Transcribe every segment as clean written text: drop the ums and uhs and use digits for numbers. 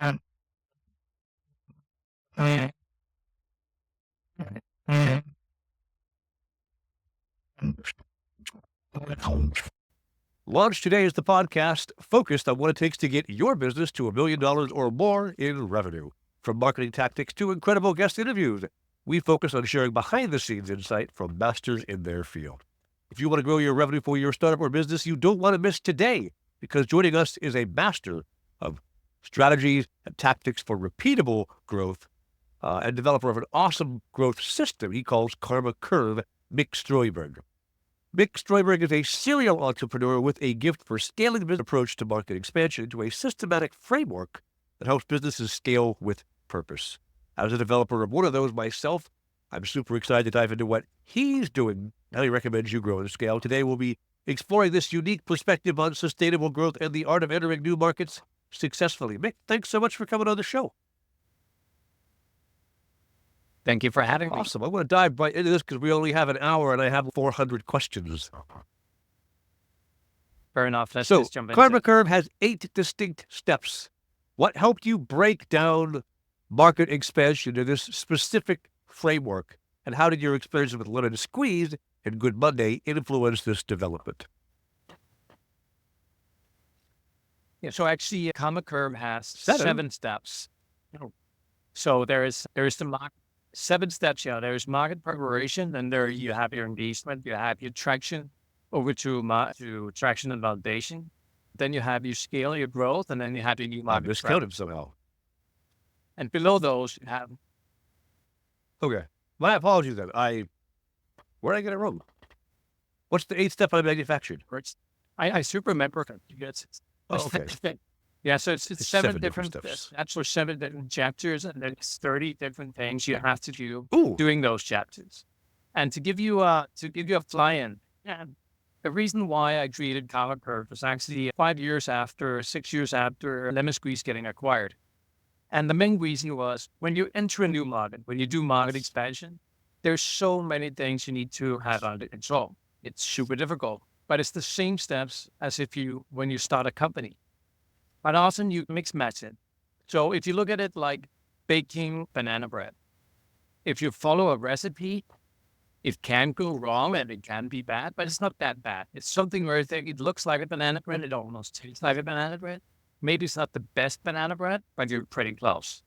And, and, and, Launch Today is the podcast focused on what it takes to get your business to $1 million or more in revenue. From marketing tactics to incredible guest interviews, we focus on sharing behind-the-scenes insight from masters in their field. If you want to grow your revenue for your startup or business, you don't want to miss today, because joining us is a master of strategies and tactics for repeatable growth and developer of an awesome growth system he calls Karma Curve, Mik Strøyberg. Mik Strøyberg is a serial entrepreneur with a gift for scaling the business approach to market expansion into a systematic framework that helps businesses scale with purpose. As a developer of one of those myself, I'm super excited to dive into what he's doing. How he recommends you grow and scale. Today, we'll be exploring this unique perspective on sustainable growth and the art of entering new markets successfully. Mik, thanks so much for coming on the show. Thank you for having me. Awesome. I want to dive right into this because we only have an hour and I have 400 questions. Fair enough. Let's just jump into Karma it. Curve has 8 distinct steps. What helped you break down market expansion in this specific framework? And how did your experience with Lemon Squeeze and Good Monday influence this development? Yeah, so actually, Karma Curve has 7 steps. So there is the 7 steps. Yeah, there is market preparation, then there you have your engagement, you have your traction over to traction and validation. Then you have your scale, your growth, and then you have your new market. Miscounted somehow. And below those, you have. Okay. My apologies then. Where did I get it wrong? What's the 8th step I manufactured? I super remember it. Okay. Yeah, so it's 7 different steps. actually 7 different chapters, and there's 30 different things you have to do doing those chapters. And to give you a fly-in, the reason why I created Karma Curve was actually 6 years after Lemon Squeeze getting acquired. And the main reason was when you enter a new market, when you do market expansion, there's so many things you need to have under control. It's super difficult, but it's the same steps as when you start a company. But often you mix match it. So if you look at it like baking banana bread, if you follow a recipe, it can go wrong and it can be bad, but it's not that bad. It's something where it looks like a banana bread. It almost tastes like a banana bread. Maybe it's not the best banana bread, but you're pretty close.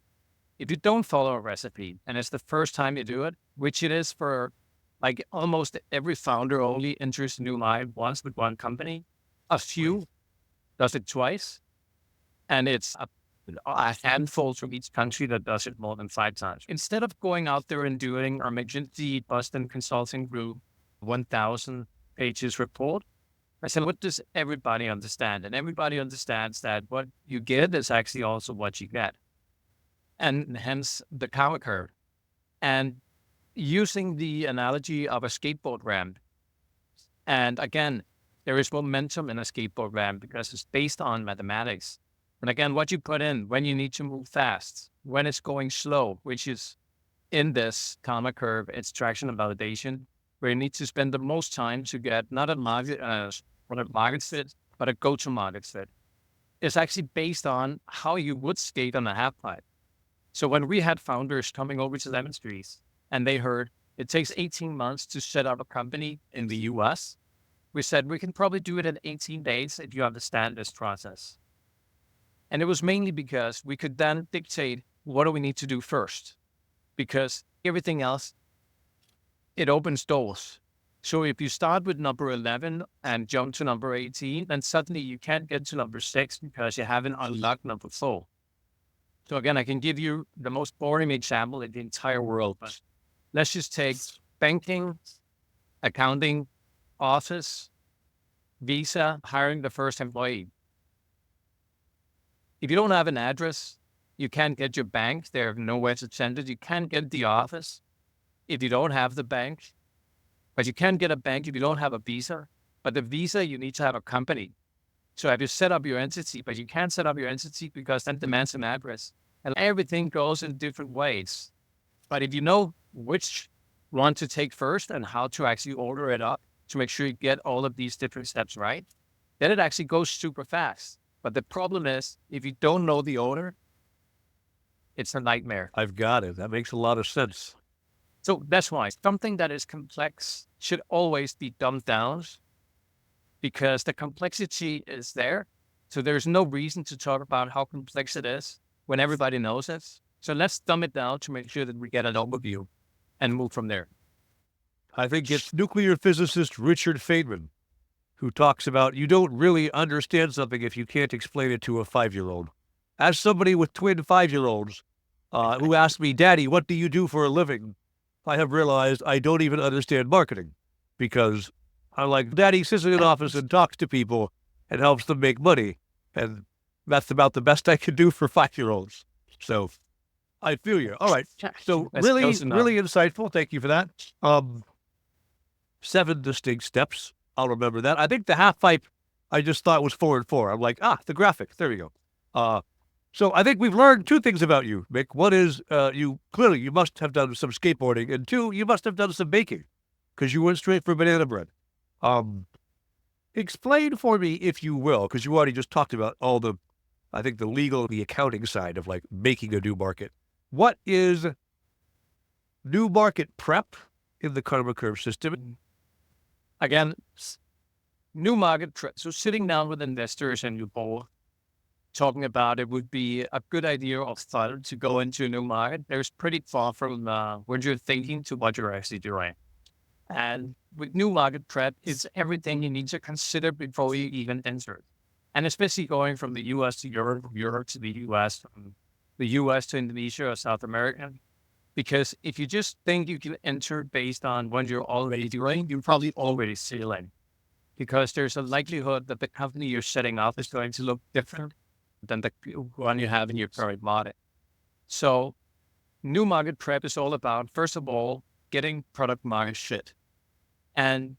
If you don't follow a recipe and it's the first time you do it, which it is for like almost every founder only enters a new line once with one company, a few does it twice. And it's a handful from each country that does it more than 5 times. Instead of going out there and doing our McKinsey Boston Consulting Group 1,000 pages report, I said, what does everybody understand? And everybody understands that what you get is actually also what you get. And hence the Karma Curve. And using the analogy of a skateboard ramp. And again, there is momentum in a skateboard ramp because it's based on mathematics. And again, what you put in when you need to move fast, when it's going slow, which is in this Karma Curve, it's traction and validation, where you need to spend the most time to get not a market fit, but a go-to-market fit. It's actually based on how you would skate on a half pipe. So when we had founders coming over to Lemon Squeeze and they heard it takes 18 months to set up a company in the US, we said we can probably do it in 18 days if you understand this process. And it was mainly because we could then dictate what do we need to do first, because everything else, it opens doors. So if you start with number 11 and jump to number 18, then suddenly you can't get to number 6 because you haven't unlocked number 4. So again, I can give you the most boring example in the entire world, but let's just take banking, accounting, office, visa, hiring the first employee. If you don't have an address, you can't get your bank. There's nowhere to send it. You can't get the office if you don't have the bank. But you can't get a bank if you don't have a visa. But the visa, you need to have a company. So have you set up your entity, but you can't set up your entity because that demands an address. And everything goes in different ways. But if you know which one to take first and how to actually order it up to make sure you get all of these different steps right, then it actually goes super fast. But the problem is, if you don't know the owner, It's a nightmare. I've got it. That makes a lot of sense. So that's why something that is complex should always be dumbed down, because the complexity is there. So there's no reason to talk about how complex it is when everybody knows it. So let's dumb it down to make sure that we get an overview and move from there. I think it's nuclear physicist Richard Feynman who talks about you don't really understand something if you can't explain it to a 5-year-old. As somebody with twin 5-year-olds who asked me, Daddy, what do you do for a living? I have realized I don't even understand marketing because I'm like, Daddy sits in an office and talks to people and helps them make money. And that's about the best I can do for 5-year-olds. So I feel you. All right. So That's really, close enough. really insightful. Thank you for that. 7 distinct steps. I'll remember that. I think the half pipe I just thought was 4 and 4. I'm like, the graphic. There we go. So I think we've learned 2 things about you, Mik. One is you must have done some skateboarding, and 2, you must have done some baking because you went straight for banana bread. Explain for me, if you will, because you already just talked about all the, I think the legal, the accounting side of like making a new market. What is new market prep in the karma curve system? Again, new market prep. So sitting down with investors and your board, talking about it would be a good idea of thought to go into a new market. There's pretty far from what you're thinking to what you're actually doing. And with new market prep, it's everything you need to consider before you even enter. And especially going from the US to Europe, Europe to the US, from the US to Indonesia or South America. Because if you just think you can enter based on what you're already doing, you're probably already sailing. Because there's a likelihood that the company you're setting up is going to look different than the one you have in your current market. So new market prep is all about, first of all, getting product market fit. And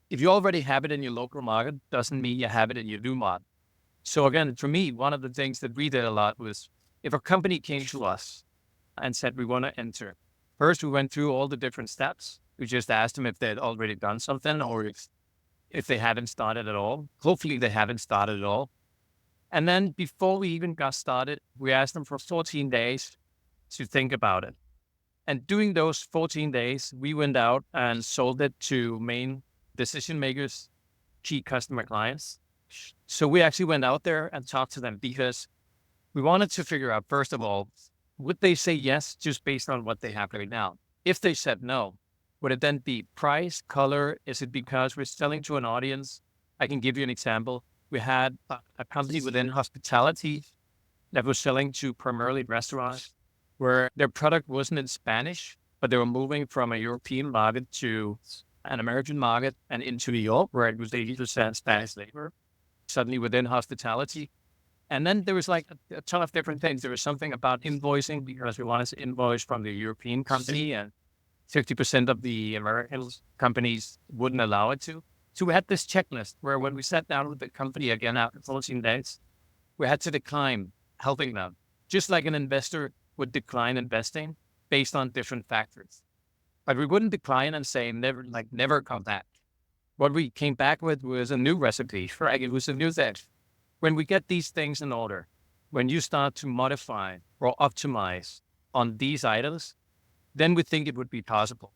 if you already have it in your local market, doesn't mean you have it in your new market. So again, for me, one of the things that we did a lot was if a company came to us and said, we want to enter. First, we went through all the different steps. We just asked them if they had already done something or if they haven't started at all. Hopefully they haven't started at all. And then before we even got started, we asked them for 14 days to think about it. And during those 14 days, we went out and sold it to main decision makers, key customer clients. So we actually went out there and talked to them because we wanted to figure out, first of all, would they say yes just based on what they have right now? If they said no, would it then be price, color? Is it because we're selling to an audience? I can give you an example. We had a company within hospitality that was selling to primarily restaurants where their product wasn't in Spanish, but they were moving from a European market to an American market and into New York, where it was 80% Spanish labor, suddenly within hospitality. And then there was like a ton of different things. There was something about invoicing because we wanted to invoice from the European company and 50% of the American companies wouldn't allow it to. So we had this checklist where when we sat down with the company again after 14 days, we had to decline helping them, just like an investor would decline investing based on different factors. But we wouldn't decline and say, never come back. What we came back with was a new recipe, right? It was a new thing. When we get these things in order, when you start to modify or optimize on these items, then we think it would be possible.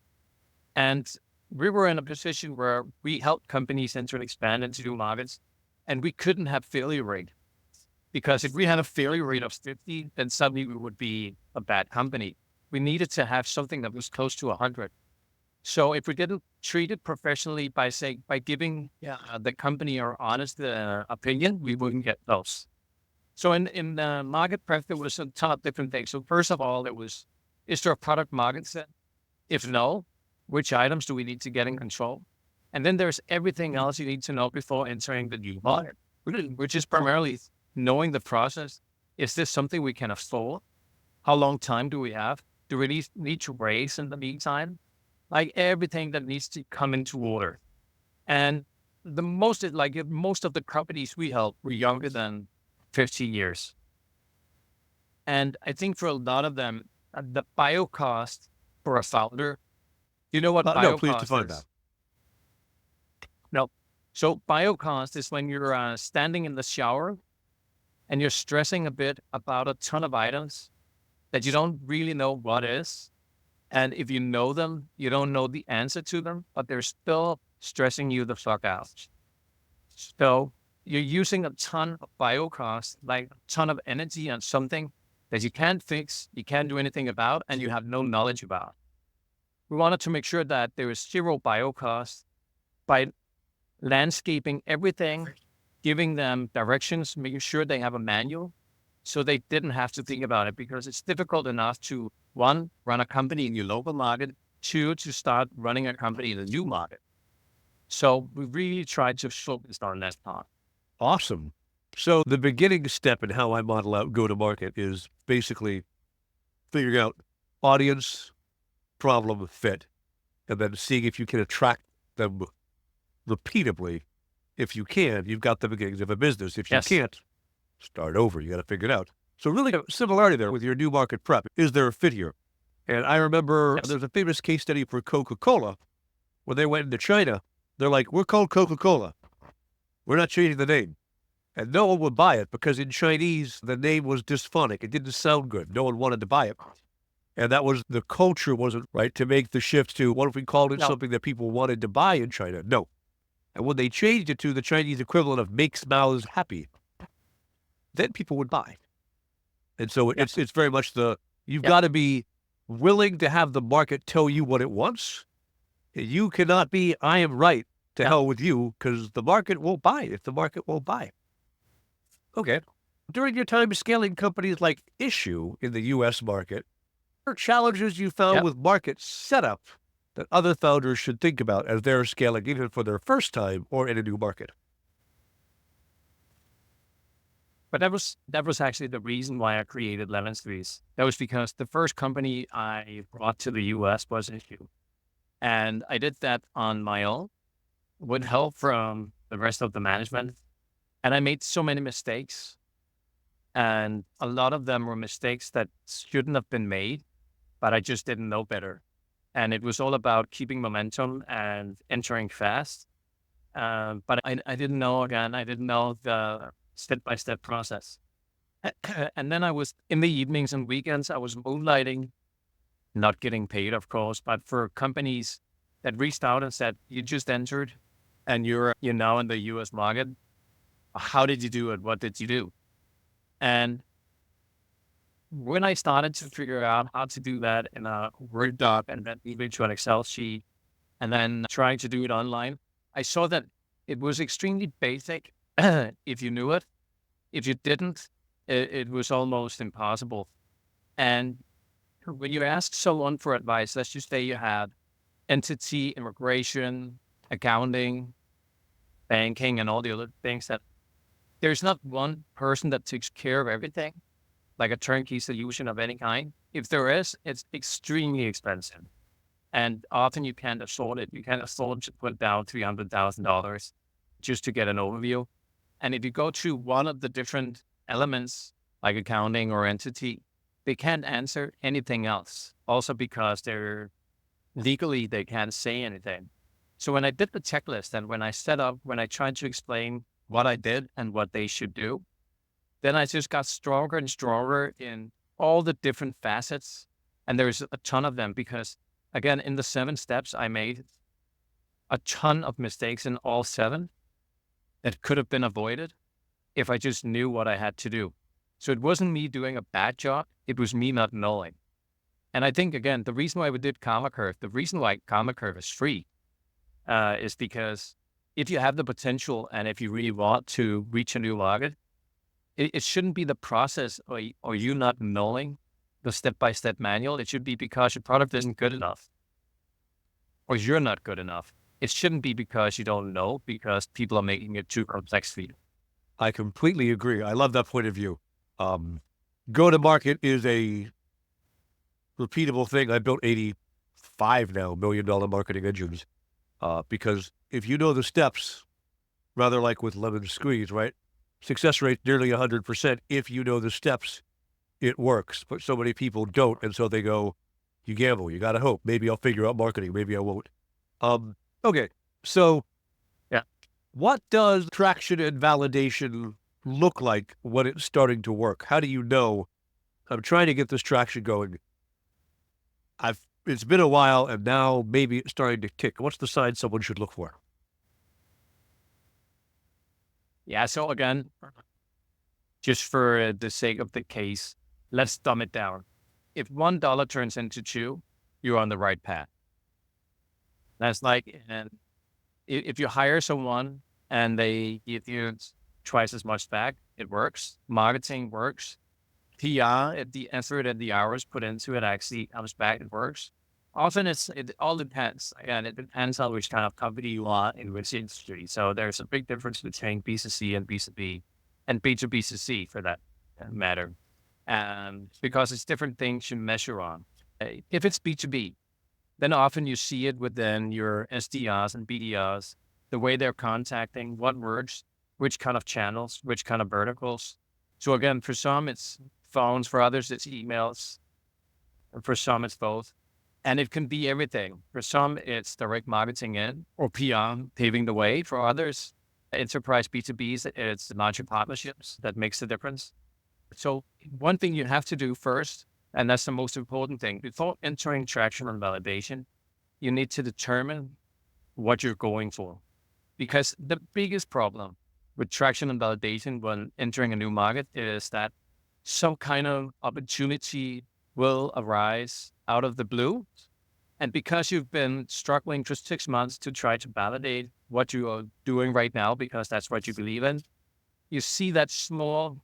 And we were in a position where we helped companies enter and expand into new markets, and we couldn't have failure rate. Because if we had a failure rate of 50, then suddenly we would be a bad company. We needed to have something that was close to 100. So if we didn't treat it professionally by giving the company our honest opinion, we wouldn't get those. So in market prep, there was a ton of different things. So first of all, is there a product market set? If no, which items do we need to get in control? And then there's everything else you need to know before entering the new market, which is primarily knowing the process. Is this something we can afford? How long time do we have? Do we need to raise in the meantime? Like everything that needs to come into order. And most of the companies we help were younger than 15 years. And I think for a lot of them, the bio cost for a founder, you know what bio No, please cost define is? that. No. So bio cost is when you're standing in the shower and you're stressing a bit about a ton of items that you don't really know what is. And if you know them, you don't know the answer to them, but they're still stressing you the fuck out. So you're using a ton of bio cost, like a ton of energy on something that you can't fix, you can't do anything about, and you have no knowledge about. We wanted to make sure that there is zero bio cost by landscaping everything, giving them directions, making sure they have a manual so they didn't have to think about it, because it's difficult enough to, one, run a company in your local market, two, to start running a company in a new market. So we really tried to focus on that part. Awesome. So the beginning step in how I model out go-to-market is basically figuring out audience, problem, fit, and then seeing if you can attract them repeatably. If you can, you've got the beginnings of a business. If you Yes. can't, start over. You got to figure it out. So really a similarity there with your new market prep. Is there a fit here? And I remember Yes. there's a famous case study for Coca-Cola when they went into China. They're like, we're called Coca-Cola. We're not changing the name. And no one would buy it because in Chinese, the name was dysphonic. It didn't sound good. No one wanted to buy it. And that was, the culture wasn't right to make the shift to, what if we called it No. something that people wanted to buy in China? No. And when they changed it to the Chinese equivalent of makes mouths happy, then people would buy. And so Yeah. it's very much you've Yeah. got to be willing to have the market tell you what it wants. You cannot be, I am right, to Yeah. hell with you, because the market won't buy if the market won't buy. Okay. During your time scaling companies like Issue in the U.S. market, what are challenges you found Yep. with market setup that other founders should think about as they're scaling, even for their first time or in a new market? But that was actually the reason why I created Lemon Squeeze. That was because the first company I brought to the US was Issue. And I did that on my own with help from the rest of the management. And I made so many mistakes. And a lot of them were mistakes that shouldn't have been made, but I just didn't know better. And it was all about keeping momentum and entering fast. But I didn't know, again, I didn't know the step-by-step process. And then I was, in the evenings and weekends, I was moonlighting, not getting paid, of course, but for companies that reached out and said, you just entered and you're now in the US market. How did you do it? What did you do? And when I started to figure out how to do that in a Word doc and then even to an Excel sheet, and then trying to do it online, I saw that it was extremely basic if you knew it. If you didn't, it was almost impossible. And when you ask someone for advice, let's just say you had entity, immigration, accounting, banking, and all the other things, that there's not one person that takes care of everything, like a turnkey solution of any kind. If there is, it's extremely expensive. And often you can't afford it. You can't afford to put down $300,000 just to get an overview. And if you go to one of the different elements, like accounting or entity, they can't answer anything else. Also because legally, they can't say anything. So when I did the checklist and when I tried to explain what I did and what they should do, then I just got stronger and stronger in all the different facets. And there's a ton of them because, again, in the 7 steps, I made a ton of mistakes in all 7 that could have been avoided if I just knew what I had to do. So it wasn't me doing a bad job. It was me not knowing. And I think, again, the reason why we did Karma Curve, the reason why Karma Curve is free is because if you have the potential and if you really want to reach a new market, it shouldn't be the process or you not knowing the step-by-step manual. It should be because your product isn't good enough or you're not good enough. It shouldn't be because you don't know, because people are making it too complex for you. I completely agree. I love that point of view. Go-to-market is a repeatable thing. I built 85 now $1 million marketing engines because if you know the steps, rather like with Lemon Squeeze, right? Success rate nearly 100%. If you know the steps, it works. But so many people don't, and so they go, you gamble, you got to hope. Maybe I'll figure out marketing. Maybe I won't. Okay, so Yeah. what does traction and validation look like when it's starting to work? How do you know I'm trying to get this traction going. It's been a while, and now maybe it's starting to tick. What's the sign someone should look for? Yeah. So again, just for the sake of the case, let's dumb it down. If $1 turns into two, you're on the right path. That's like, and if you hire someone and they give you twice as much back, it works. Marketing works. PR, if the effort and the hours put into it actually comes back, it works. Often it all depends. Again, it depends on which kind of company you are in which industry. So there's a big difference between B2C and B2B and B2B2C for that matter. Because it's different things you measure on. If it's B2B, then often you see it within your SDRs and BDRs, the way they're contacting, what works, which kind of channels, which kind of verticals. So again, for some, it's phones. For others, it's emails. And for some, it's both. And it can be everything. For some, it's direct marketing in or PR paving the way. For others, enterprise B2Bs, it's the larger partnerships that makes the difference. So one thing you have to do first, and that's the most important thing, before entering traction and validation, you need to determine what you're going for. Because the biggest problem with traction and validation when entering a new market is that some kind of opportunity will arise out of the blue. And because you've been struggling for 6 months to try to validate what you are doing right now, because that's what you believe in, you see that small,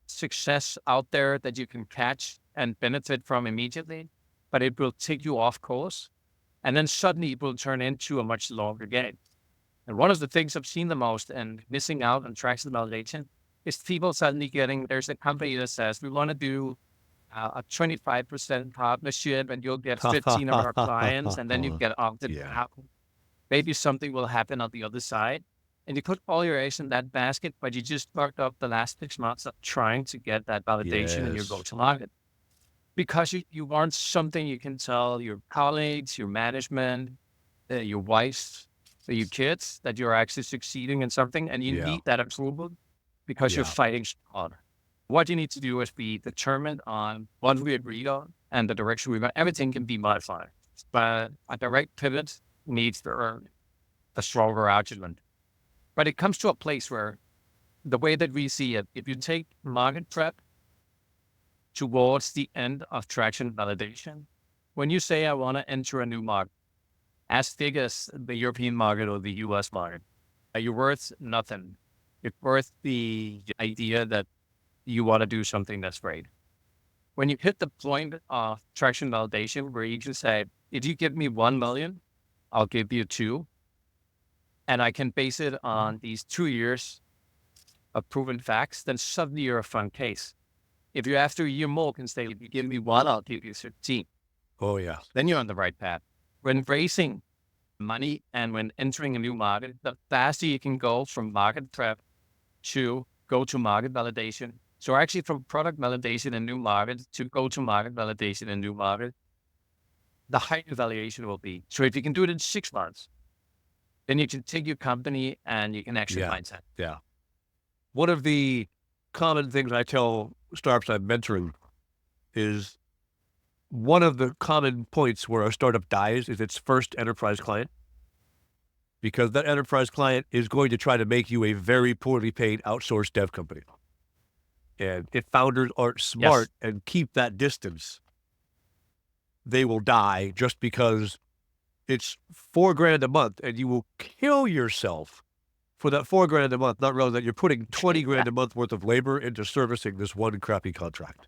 success out there that you can catch and benefit from immediately, but it will take you off course. And then suddenly it will turn into a much longer game. And one of the things I've seen the most and missing out on traction validation is people suddenly there's a company that says, we want to do a 25% partnership and you'll get 15 of our clients and then you get opted out. Maybe something will happen on the other side. And you put all your eggs in that basket, but you just fucked up the last 6 months of trying to get that validation in your go-to-market. Because you want something you can tell your colleagues, your management, your wife, your kids that you're actually succeeding in something, and you need that approval because you're fighting hard. What you need to do is be determined on what we agreed on and the direction we're going. Everything can be modified, but a direct pivot needs to earn a stronger argument. But it comes to a place where the way that we see it, if you take market prep towards the end of traction validation, when you say, I want to enter a new market, as big as the European market or the US market, you're worth nothing. It's worth the idea that you want to do something that's great. When you hit the point of traction validation where you can say, if you give me 1 million, I'll give you 2. And I can base it on these 2 years of proven facts, then suddenly you're a fun case. If you after a year more can say, if you give me 1, I'll give you 15. Oh, yeah. Then you're on the right path. When raising money and when entering a new market, the faster you can go from market prep to go-to-market validation. So actually from product validation in new market to go-to-market validation in new market, the higher valuation will be. So if you can do it in 6 months, then you can take your company and you can actually mindset. Yeah. One of the common things I tell startups I'm mentoring is one of the common points where a startup dies is its first enterprise client, because that enterprise client is going to try to make you a very poorly paid outsourced dev company. And if founders aren't smart and keep that distance, they will die just because it's $4,000 a month and you will kill yourself for that $4,000 a month, not realizing that you're putting $20,000 a month worth of labor into servicing this one crappy contract.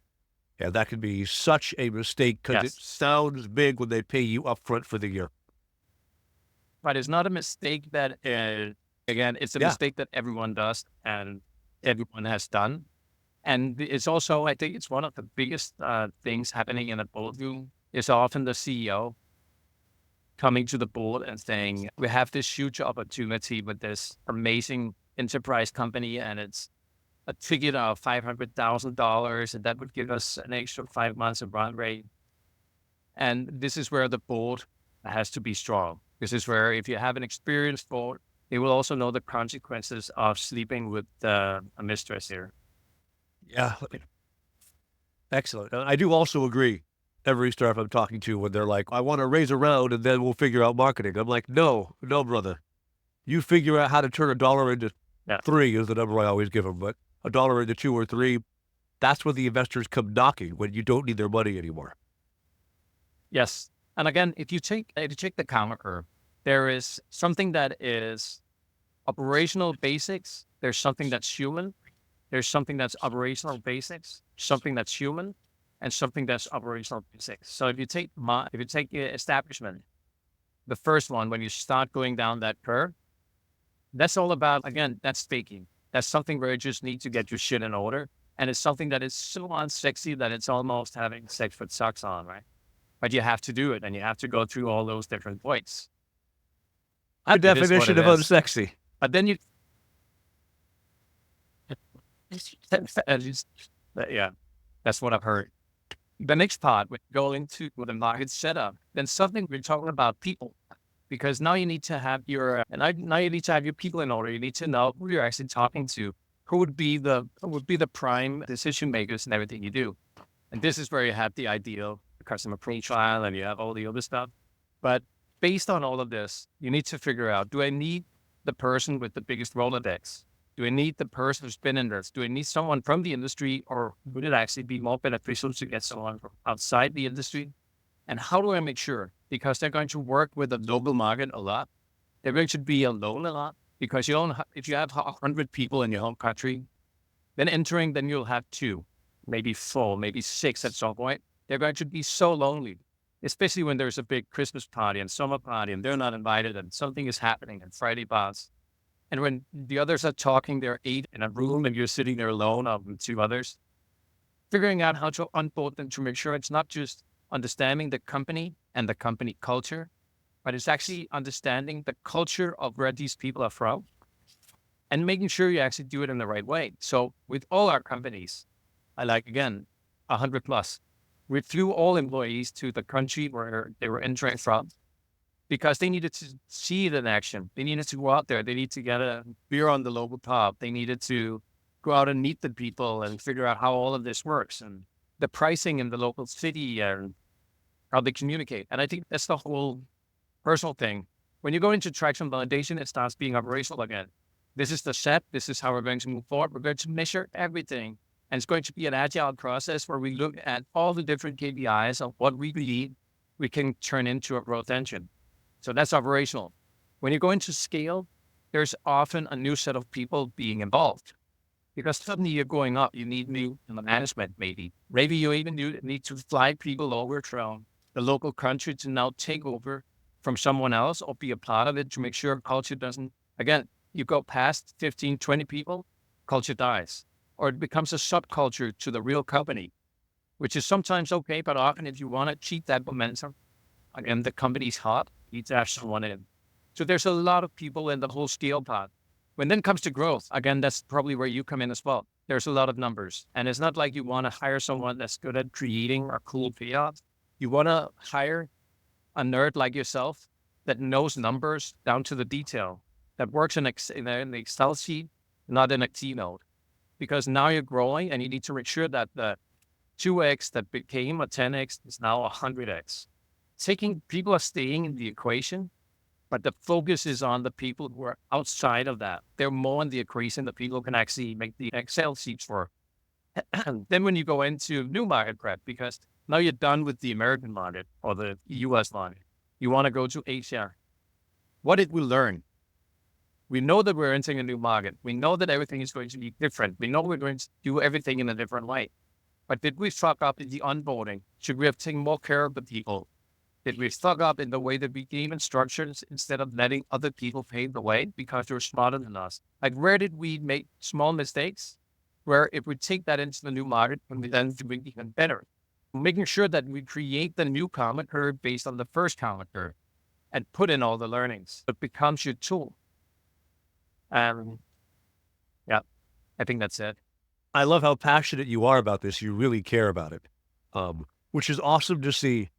And that can be such a mistake because it sounds big when they pay you upfront for the year. But it's not a mistake that, again, it's a mistake that everyone does and everyone has done. And it's also, I think it's one of the biggest things happening in a boardroom is often the CEO coming to the board and saying, we have this huge opportunity with this amazing enterprise company and it's a ticket of $500,000 and that would give us an extra 5 months of run rate. And this is where the board has to be strong. This is where if you have an experienced board, they will also know the consequences of sleeping with a mistress here. Yeah. Excellent. I do also agree. Every startup I'm talking to, when they're like, I want to raise a round and then we'll figure out marketing. I'm like, no, brother. You figure out how to turn $1 into three is the number I always give them, but $1 into 2 or 3, that's when the investors come knocking, when you don't need their money anymore. Yes. And again, if you take the counter curve, there is something that is operational basics. There's something that's human. There's something that's operational basics, something that's human, and something that's operational basics. So if you take the establishment, the first one, when you start going down that curve, that's all about, again, that's faking. That's something where you just need to get your shit in order. And it's something that is so unsexy that it's almost having sex with socks on, right? But you have to do it, and you have to go through all those different points. A definition of unsexy. But then yeah, that's what I've heard. The next part, when you go into the market setup, then something we're talking about people, because now you need to have your people in order. You need to know who you're actually talking to, who would be the prime decision makers in everything you do. And this is where you have the ideal customer profile and you have all the other stuff. But based on all of this, you need to figure out, do I need the person with the biggest Rolodex? Do I need the person who's been in this? Do I need someone from the industry, or would it actually be more beneficial to get someone from outside the industry? And how do I make sure? Because they're going to work with the local market a lot. They're going to be alone a lot, because if you have 100 people in your home country, then you'll have 2, maybe 4, maybe 6 at some point. They're going to be so lonely, especially when there's a big Christmas party and summer party and they're not invited and something is happening and Friday bars. And when the others are talking, there are 8 in a room and you're sitting there alone with 2 others, figuring out how to onboard them to make sure it's not just understanding the company and the company culture, but it's actually understanding the culture of where these people are from and making sure you actually do it in the right way. So with all our companies, again, 100 plus, we flew all employees to the country where they were entering from, because they needed to see it in action. They needed to go out there. They need to get a beer on the local pub. They needed to go out and meet the people and figure out how all of this works and the pricing in the local city and how they communicate. And I think that's the whole personal thing. When you go into traction validation, it starts being operational again. This is the set. This is how we're going to move forward. We're going to measure everything. And it's going to be an agile process where we look at all the different KPIs of what we believe we can turn into a growth engine. So that's operational. When you go into scale, there's often a new set of people being involved, because suddenly you're going up. You need new management, maybe. Maybe you even need to fly people over from the local country to now take over from someone else or be a part of it to make sure culture doesn't, again, you go past 15, 20 people, culture dies, or it becomes a subculture to the real company, which is sometimes okay, but often if you want to keep that momentum, again, the company's hot, you need to have someone in. So there's a lot of people in the whole scale part. When then comes to growth, again, that's probably where you come in as well. There's a lot of numbers. And it's not like you want to hire someone that's good at creating a cool payout. You want to hire a nerd like yourself that knows numbers down to the detail, that works in the Excel sheet, not in a keynote. Because now you're growing and you need to make sure that the 2x that became a 10x is now a 100x. People are staying in the equation, but the focus is on the people who are outside of that. They're more in the equation, the people who can actually make the Excel sheets for. Then when you go into new market prep, because now you're done with the American market or the US market, you want to go to Asia. What did we learn? We know that we're entering a new market. We know that everything is going to be different. We know we're going to do everything in a different way. But did we fuck up in the onboarding? Should we have taken more care of the people? Did we fuck up in the way that we gave instructions instead of letting other people pave the way because they're smarter than us? Where did we make small mistakes? Where if we take that into the new market, we then do it even better. Making sure that we create the new common curve based on the first common curve and put in all the learnings. It becomes your tool. Yeah, I think that's it. I love how passionate you are about this. You really care about it, which is awesome to see.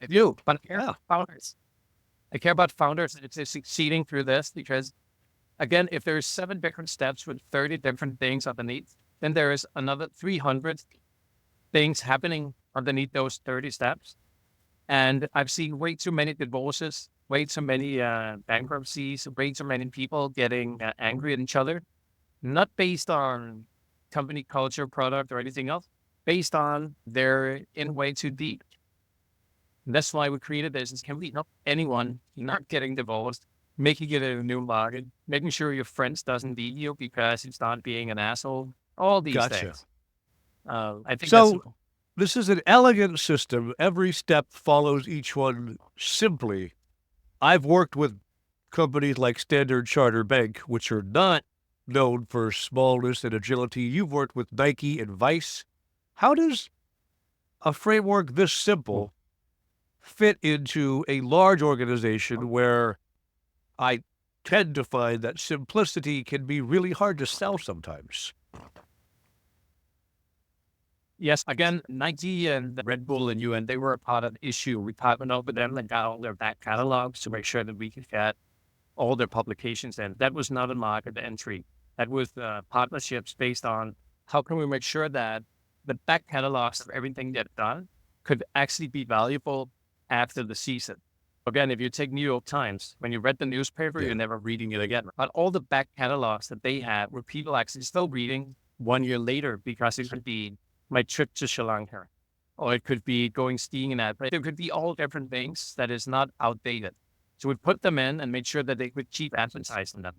I do, but I care about founders. I care about founders that are succeeding through this, because, again, if there's 7 different steps with 30 different things underneath, then there is another 300 things happening underneath those 30 steps. And I've seen way too many divorces, way too many bankruptcies, way too many people getting angry at each other, not based on company culture, product, or anything else, based on they're in way too deep. And that's why we created this. Is can we help anyone not getting divorced, making it a new market, making sure your friends doesn't leave you because you start being an asshole, all these Gotcha. things. I think that's So this is an elegant system. Every step follows each one simply. I've worked with companies like Standard Chartered Bank, which are not known for smallness and agility. You've worked with Nike and Vice. How does a framework this simple fit into a large organization where I tend to find that simplicity can be really hard to sell sometimes? yes, again, Nike and Red Bull and UN, they were a part of the issue. We partnered up with them and got all their back catalogs to make sure that we could get all their publications in. That was not a market entry. That was partnerships based on how can we make sure that the back catalogs of everything they've done could actually be valuable after the season. Again, if you take New York Times, when you read the newspaper, Yeah. you're never reading it again. But all the back catalogs that they had were people actually still reading 1 year later because it could be my trip to Sri Lanka, or it could be going skiing in that. But there could be all different things that is not outdated. So we put them in and made sure that they could keep advertising them.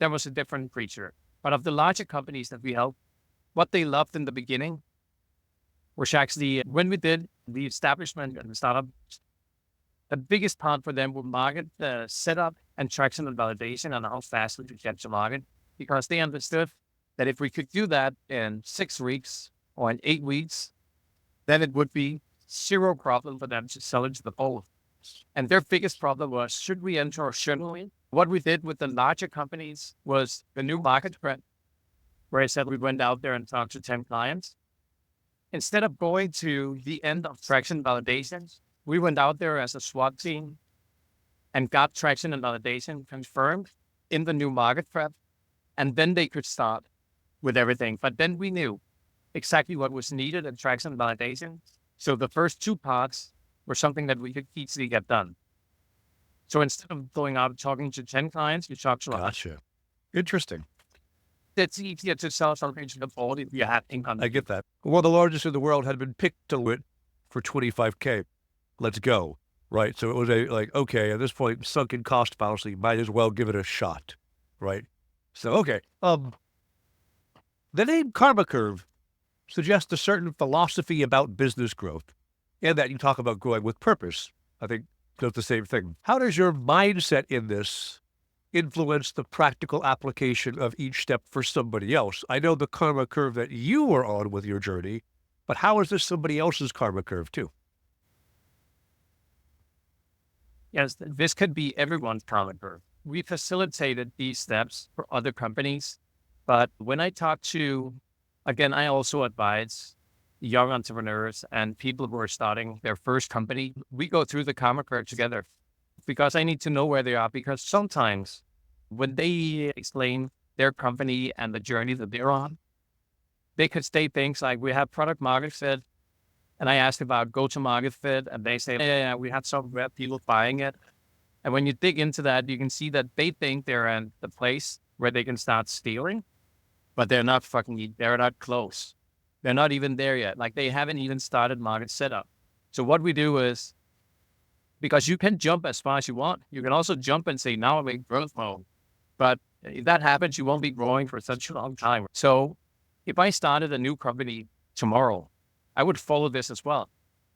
That was a different creature. But of the larger companies that we helped, what they loved in the beginning was actually when we did the establishment and the startup, the biggest part for them was market setup and traction and validation and how fast we could get to market, because they understood that if we could do that in 6 weeks or in 8 weeks, then it would be zero problem for them to sell it to the whole. And their biggest problem was, should we enter or shouldn't we? What we did with the larger companies was the new market trend, where I said we went out there and talked to 10 clients. Instead of going to the end of traction validation, we went out there as a SWAT team and got traction and validation confirmed in the new market prep. And then they could start with everything. But then we knew exactly what was needed in traction and validation. So the first 2 parts were something that we could easily get done. So instead of going out and talking to 10 clients, you talk to 100. Gotcha. Interesting. It's easier to sell something to the board if you have income. I get that. One of the largest in the world had been picked to win for $25K. Let's go. Right. So it was okay, at this point, sunken cost fallacy, might as well give it a shot. Right. So, okay. The name Karma Curve suggests a certain philosophy about business growth, and that you talk about growing with purpose. I think does the same thing. How does your mindset in this influence the practical application of each step for somebody else? I know the karma curve that you were on with your journey, but how is this somebody else's karma curve too? Yes, this could be everyone's karma curve. We facilitated these steps for other companies. But when I talk to, again, I also advise young entrepreneurs and people who are starting their first company. We go through the karma curve together because I need to know where they are. Because sometimes when they explain their company and the journey that they're on, they could state things like, we have product market fit. And I asked about go-to-market fit, and they say, yeah, we had some web people buying it. And when you dig into that, you can see that they think they're in the place where they can start stealing, but they're not close. They're not even there yet. Like, they haven't even started market setup. So what we do is, because you can jump as far as you want, you can also jump and say, now I'm in growth mode. But if that happens, you won't be growing for such a long time. So if I started a new company tomorrow, I would follow this as well.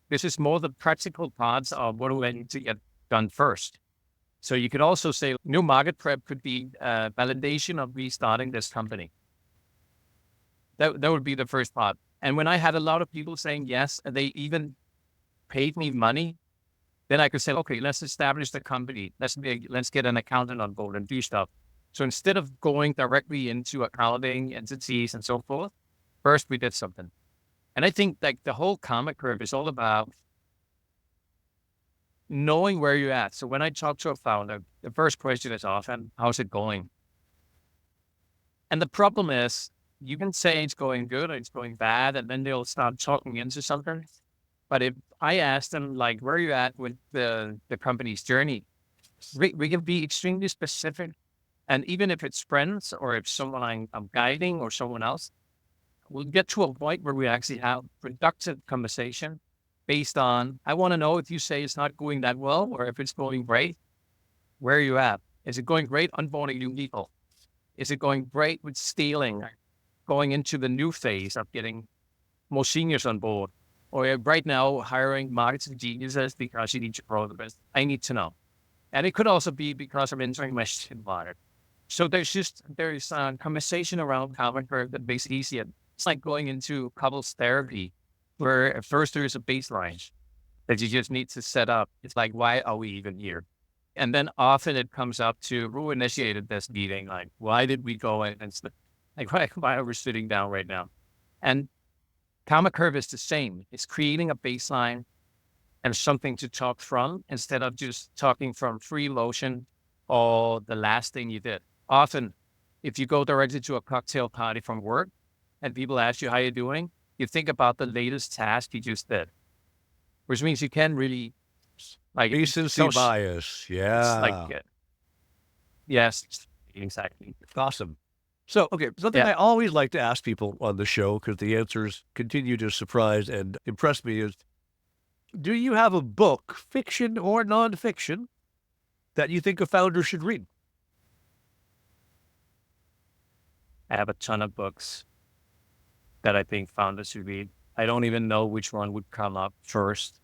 This is more the practical parts of what do I need to get done first. So you could also say new market prep could be validation of restarting this company. That would be the first part. And when I had a lot of people saying yes, and they even paid me money, then I could say, okay, let's establish the company. Let's get an accountant on board and do stuff. So instead of going directly into accounting entities and so forth, first we did something. And I think like the whole karma curve is all about knowing where you're at. So when I talk to a founder, the first question is often, how's it going? And the problem is you can say it's going good or it's going bad, and then they'll start talking into something. But if I ask them, like, where are you at with the company's journey, we can be extremely specific. And even if it's friends or if someone I'm guiding or someone else, we'll get to a point where we actually have productive conversation based on, I want to know if you say it's not going that well or if it's going great, where are you at? Is it going great onboarding new people? Is it going great with scaling, going into the new phase of getting more seniors on board? Or right now hiring marketing geniuses because you need to grow the business? I need to know. And it could also be because I'm entering my environment. So there's a conversation around common curve that makes it easier. It's like going into couples therapy, where at first there's a baseline that you just need to set up. It's like, why are we even here? And then often it comes up to who initiated this meeting? Like, why did we go in and like, why are we sitting down right now? And Karma Curve is the same. It's creating a baseline and something to talk from instead of just talking from free motion or the last thing you did. Often, if you go directly to a cocktail party from work and people ask you how you're doing, you think about the latest task you just did, which means you can really like Recency bias. Yeah. Like, yes, exactly. Awesome. So, okay, something I always like to ask people on the show, because the answers continue to surprise and impress me, is, do you have a book, fiction or nonfiction, that you think a founder should read? I have a ton of books that I think founders should read. I don't even know which one would come up first.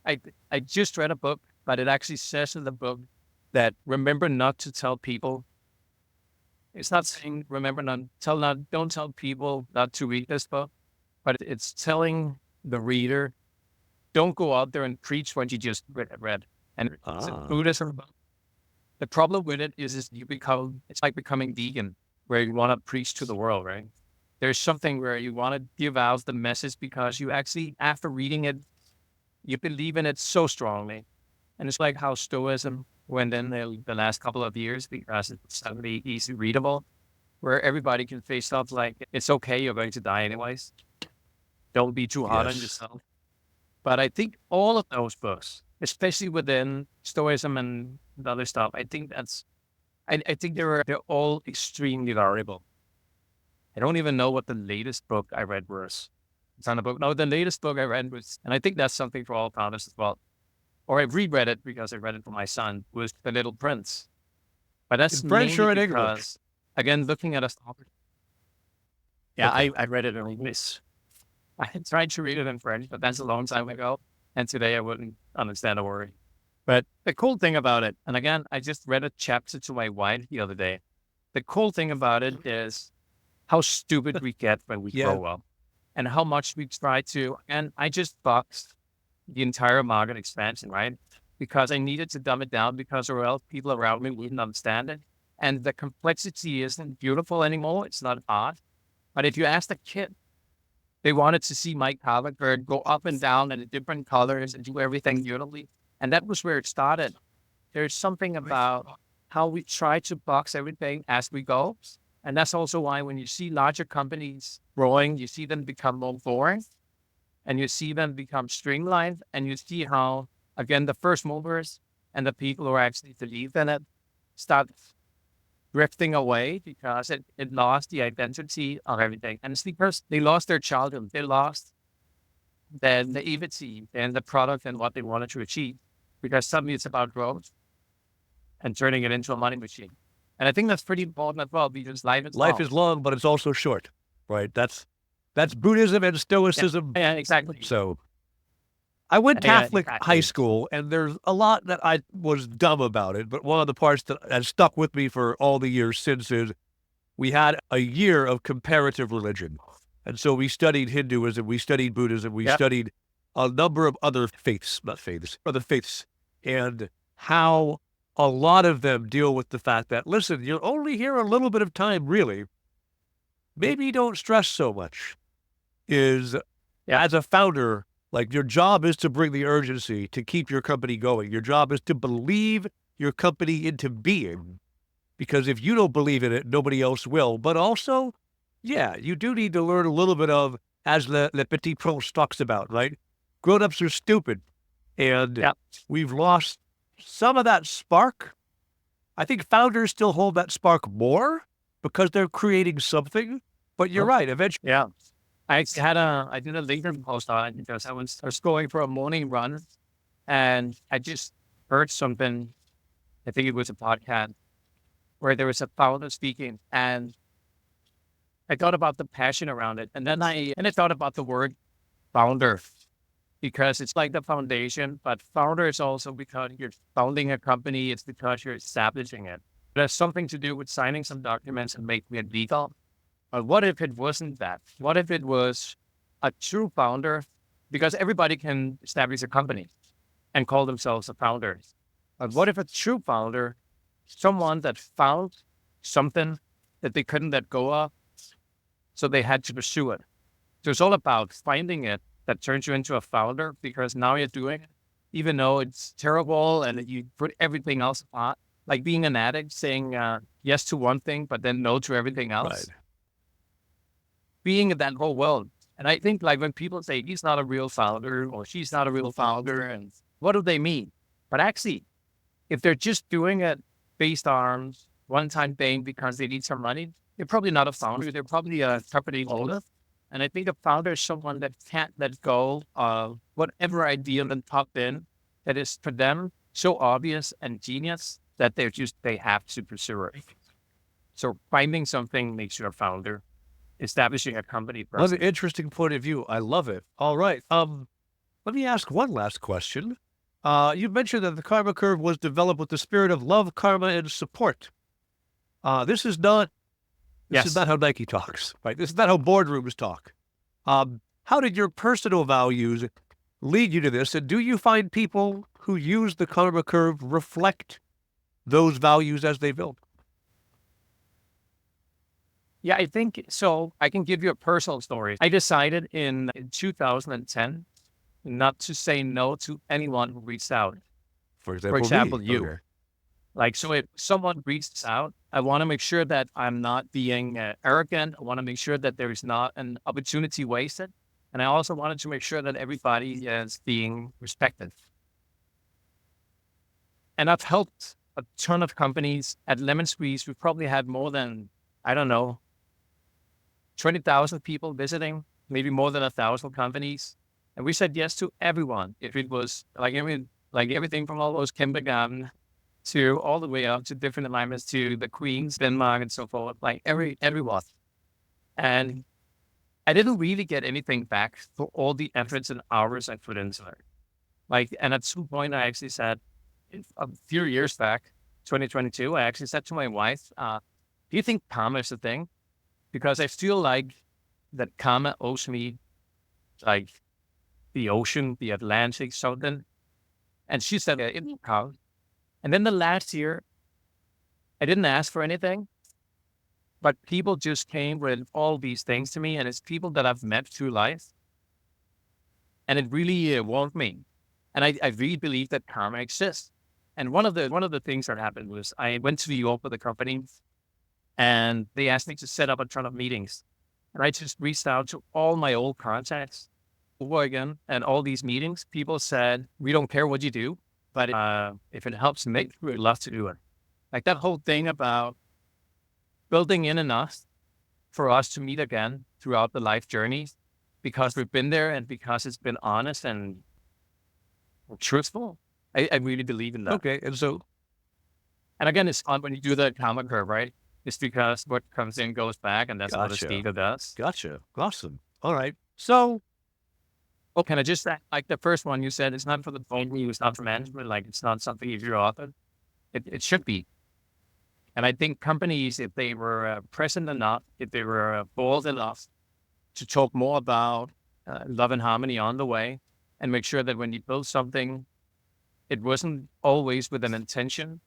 I just read a book, but it actually says in the book that remember not to tell people. It's not saying don't tell people not to read this book, but it's telling the reader, don't go out there and preach what you just read. And it's a Buddhism book. The problem with it is it's like becoming vegan, where you want to preach to the world, right? There's something where you want to give out the message because you actually, after reading it, you believe in it so strongly. And it's like how Stoicism went in the last couple of years because it's suddenly easy readable, where everybody can face stuff like, it's okay, you're going to die anyways. Don't be too hard on yourself. But I think all of those books, especially within Stoicism and the other stuff, I think they're all extremely valuable. I don't even know what the latest book I read was. It's on a book. No, the latest book I read was, and I think that's something for all founders as well, or I've reread it because I read it for my son, was The Little Prince. But that's in French or in because, English? Again, looking at a topic. Yeah, okay. I read it in English. I had tried to read it in French, but that's a long time ago. And today I wouldn't understand a word. But the cool thing about it, and again, I just read a chapter to my wife the other day. The cool thing about it is how stupid we get when we grow up and how much we try to. And I just boxed the entire market expansion, right? Because I needed to dumb it down because or else people around me wouldn't understand it. And the complexity isn't beautiful anymore. It's not art. But if you ask a kid, they wanted to see Mike Strøyberg go up and down in different colors and do everything beautifully. And that was where it started. There's something about how we try to box everything as we go. And that's also why when you see larger companies growing, you see them become more boring and you see them become streamlined and you see how, again, the first movers and the people who actually believe in it start drifting away because it lost the identity of everything. And it's because they lost their childhood. They lost the naivety and the product and what they wanted to achieve because suddenly it's about growth and turning it into a money machine. And I think that's pretty important as well because life is long, but it's also short, right? That's Buddhism and Stoicism. Yeah, exactly. So I went Catholic high school, and there's a lot that I was dumb about it. But one of the parts that has stuck with me for all the years since is we had a year of comparative religion. And so we studied Hinduism, we studied Buddhism, we studied a number of other faiths, and how a lot of them deal with the fact that, listen, you're only here a little bit of time, really. Maybe don't stress so much. As a founder, like your job is to bring the urgency to keep your company going. Your job is to believe your company into being. Because if you don't believe in it, nobody else will. But also, Yeah, you do need to learn a little bit of, as Le Petit Prince talks about, right? Grown-ups are stupid, and Yeah. we've lost some of that spark. I think founders still hold that spark more because they're creating something. But you're right. Eventually, Yeah. I did a LinkedIn post on it because I was going for a morning run and I just heard something. I think it was a podcast where there was a founder speaking and I thought about the passion around it. And then I thought about the word founder because it's like the foundation, but founder is also because you're founding a company. It's because you're establishing it. It has something to do with signing some documents and making it legal. But what if it wasn't that? What if it was a true founder? Because everybody can establish a company and call themselves a founder. But what if a true founder, someone that found something that they couldn't let go of, so they had to pursue it? So it's all about finding it that turns you into a founder because now you're doing it, even though it's terrible and you put everything else apart. Like being an addict, saying yes to one thing, but then no to everything else. right. Being in that whole world. And I think like when people say he's not a real founder or she's not a real founder, and what do they mean? But actually, if they're just doing it based on one-time thing because they need some money, they're probably not a founder. They're probably a company owner. And I think a founder is someone that can't let go of whatever idea that popped in that is for them so obvious and genius that they have to pursue it. So finding something makes you a founder. Establishing a company What an person. interesting point of view. I love it. All right. Let me ask one last question. You mentioned that the karma curve was developed with the spirit of love, karma, and support. This is not Yes. how Nike talks, right? This is not how boardrooms talk. How did your personal values lead you to this? And do you find people who use the karma curve reflect those values as they build? Yeah, I think so. I can give you a personal story. I decided in 2010 not to say no to anyone who reached out. For For example, me. example, you. Okay. Like, so if someone reaches out, I want to make sure that I'm not being arrogant. I want to make sure that there is not an opportunity wasted. And I also wanted to make sure that everybody is being respected. And I've helped a ton of companies at Lemon Squeeze. We've probably had more than, I don't know, 20,000 people visiting, maybe more than 1,000 companies. And we said yes to everyone. If it was like everything from all those kindergarten to all the way up to different alignments to the Queens, Denmark, and so forth, like everyone. And I didn't really get anything back for all the efforts and hours I put into it. Like, and at some point, I actually said, a few years back, 2022, I actually said to my wife, do you think karma is a thing? Because I feel like that karma owes me like the ocean, the Atlantic, something. And she said, it will count. And then the last year, I didn't ask for anything, but people just came with all these things to me. And it's people that I've met through life. And it really warmed me. And I really believe that karma exists. And one of the things that happened was I went to New York with a company and they asked me to set up a ton of meetings. And I just reached out to all my old contacts over again. And all these meetings, people said, we don't care what you do, but if it helps make, we'd love to do it. Like that whole thing about building in enough for us to meet again throughout the life journey because we've been there and because it's been honest and truthful. I really believe in that. Okay. And again, it's fun when you do the karma curve, right? It's because what comes in goes back, and that's what a Gotcha. skater does. Gotcha. Awesome. All right. So, Oh, can I just say, like the first one you said, it's not for the phone use, not for management, like it's not something if you're author. It should be. And I think companies, if they were present enough, if they were bold enough to talk more about love and harmony on the way and make sure that when you build something, it wasn't always with an intention.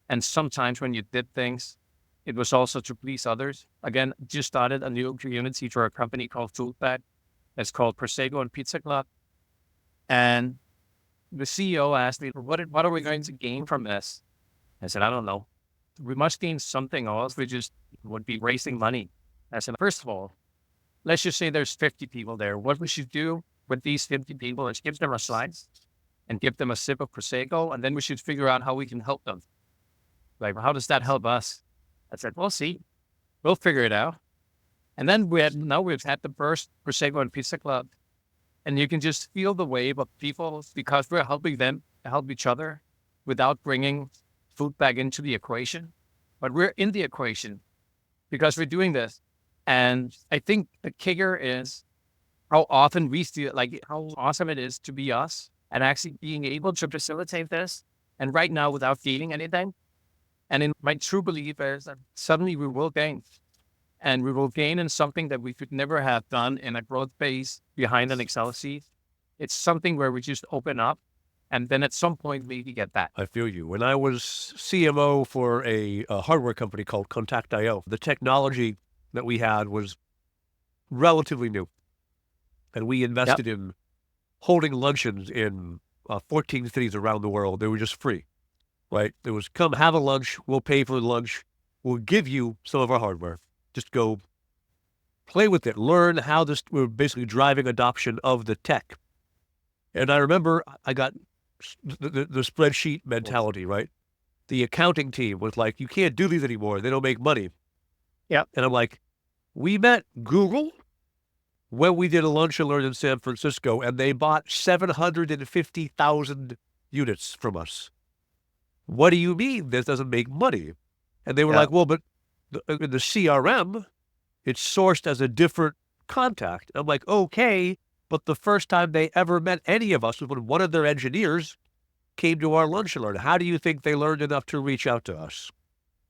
And sometimes when you did things, it was also to please others. Again, just started a new community for a company called Foodback. It's called Prosecco and Pizza Club. And the CEO asked me, what are we going to gain from this? I said, I don't know. We must gain something, or else we just would be wasting money. I said, first of all, let's just say there's 50 people there. What we should do with these 50 people is give them a slice and give them a sip of Prosecco, and then we should figure out how we can help them. Like, how does that help us? I said, we'll see. We'll figure it out. And then we've had the first Prosecco and Pizza Club, and you can just feel the wave of people because we're helping them help each other without bringing food back into the equation. But we're in the equation because we're doing this. And I think the kicker is how often we feel like how awesome it is to be us and actually being able to facilitate this. And right now, without feeling anything. And in my true belief is that suddenly we will gain. And we will gain in something that we could never have done in a growth phase behind an Excel sheet. It's something where we just open up and then at some point maybe get that. I feel you. When I was CMO for a hardware company called Contact.io, the technology that we had was relatively new. And we invested in holding luncheons in 14 cities around the world. They were just free, right? It was come have a lunch. We'll pay for the lunch. We'll give you some of our hardware. Just go play with it, learn how we're basically driving adoption of the tech. And I remember I got the spreadsheet mentality, right? The accounting team was like, you can't do these anymore. They don't make money. Yeah. And I'm like, we met Google when we did a lunch and learn in San Francisco, and they bought 750,000 units from us. What do you mean this doesn't make money? And they were like, well, but in the CRM, it's sourced as a different contact. I'm like, okay, but the first time they ever met any of us was when one of their engineers came to our lunch and learned. How do you think they learned enough to reach out to us?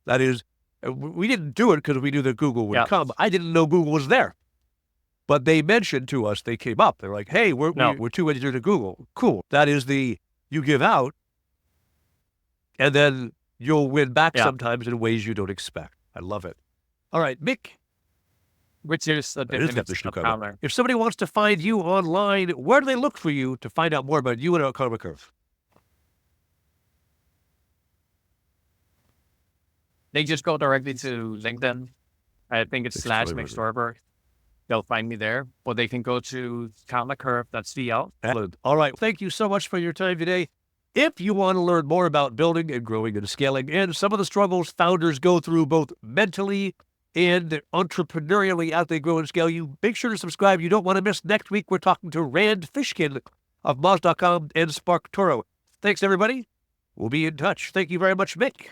That is, we didn't do it because we knew that Google would come. I didn't know Google was there. But they mentioned to us, they came up. They're like, hey, we're two engineers at Google. Cool. That is you give out, and then you'll win back sometimes in ways you don't expect. I love it. All right, Mik. Which is the definition of power. If somebody wants to find you online, where do they look for you to find out more about you and our Karma Curve? They just go directly to LinkedIn. I think it's /Mik Strøyberg. They'll find me there, or they can go to karmacurve.cl. All right. Thank you so much for your time today. If you want to learn more about building and growing and scaling and some of the struggles founders go through both mentally and entrepreneurially as they grow and scale, you make sure to subscribe. You don't want to miss next week. We're talking to Rand Fishkin of Moz.com and Spark Toro. Thanks, everybody. We'll be in touch. Thank you very much, Mik.